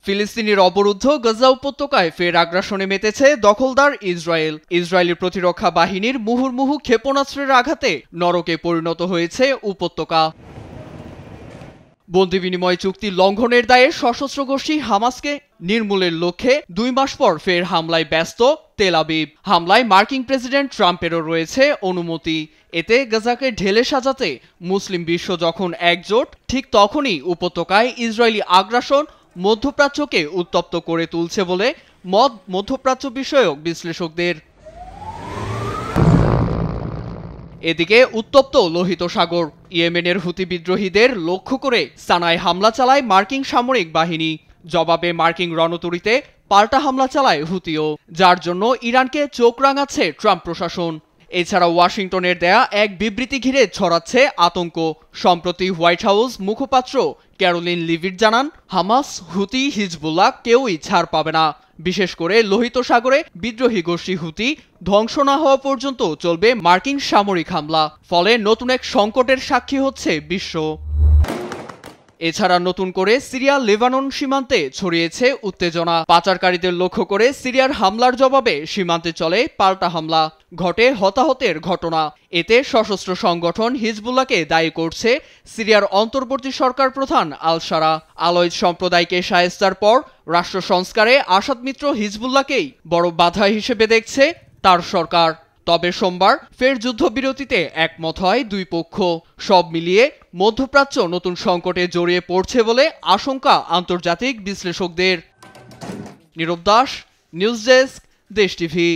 ফিলিস্তিনির অবরুদ্ধ গাজা উপত্যকায় ফের আগ্রাসনে মেতেছে দখলদার ইসরায়েল। ইসরায়েলি প্রতিরক্ষা বাহিনীর মুহুর্মুহু ক্ষেপণাস্ত্রের আঘাতে নরকে পরিণত হয়েছে উপত্যকা। বন্দি বিনিময় চুক্তি লঙ্ঘনের দায়ে সশস্ত্র গোষ্ঠী হামাসকে নির্মূলের লক্ষ্যে 2 মাস পর ফের হামলায় ব্যস্ত তেল আবিব। হামলায় মার্কিন প্রেসিডেন্ট ট্রাম্পেরও রয়েছে অনুমতি। এতে গাজাকে ঢেলে সাজাতে মুসলিম বিশ্ব যখন একজোট, ঠিক তখনই উপত্যকায় ইসরায়েলি আগ্রাসন মধ্যপ্রাচ্যকে উত্তপ্ত করে তুলছে বলে মত মধ্যপ্রাচ্য বিষয়ক বিশ্লেষকদের। এদিকে উত্তপ্ত লোহিত সাগর। ইয়েমেনের হুতি বিদ্রোহীদের লক্ষ্য করে সানায় হামলা চালায় মার্কিন সামরিক বাহিনী। জবাবে মার্কিন রণতরীতে পাল্টা হামলা চালায় হুতিও, যার জন্য ইরানকে চোখ রাঙাচ্ছে ট্রাম্প প্রশাসন। এছাড়া ওয়াশিংটনের দেয়া এক বিবৃতি ঘিরে ছড়াচ্ছে আতঙ্ক। সম্প্রতি হোয়াইট হাউস মুখপাত্র ক্যারোলিন লিভিট জানান, হামাস, হুতি, হিজবুল্লাহ কেউই ছাড় পাবে না। বিশেষ করে লোহিত সাগরে বিদ্রোহী গোষ্ঠী হুতি ধ্বংস না হওয়া পর্যন্ত চলবে মার্কিন সামরিক হামলা। ফলে নতুন এক সংকটের সাক্ষী হচ্ছে বিশ্ব। এছাড়া নতুন করে সিরিয়া লেবানন সীমান্তে ছড়িয়েছে উত্তেজনা। পাচারকারীদের লক্ষ্য করে সিরিয়ার হামলার জবাবে সীমান্তে চলে পাল্টা হামলা। ঘটে হতাহতের ঘটনা। এতে সশস্ত্র সংগঠন হিজবুল্লাহকে দায়ী করছে সিরিয়ার অন্তর্বর্তী সরকার প্রধান আল সারা। আলয়েদ সম্প্রদায়কে শায়েস্তার পর রাষ্ট্র সংস্কারে আসাদ মিত্র হিজবুল্লাহকেই বড় বাধা হিসেবে দেখছে তার সরকার। তবে সোমবার ফের যুদ্ধবিরতিতে একমত হয় দুই পক্ষ। সব মিলিয়ে মধ্যপ্রাচ্য নতুন সংকটে জড়িয়ে পড়ছে বলে আশঙ্কা আন্তর্জাতিক বিশ্লেষকদের। নীরব দাস, নিউজ ডেস্ক, দেশ টিভি।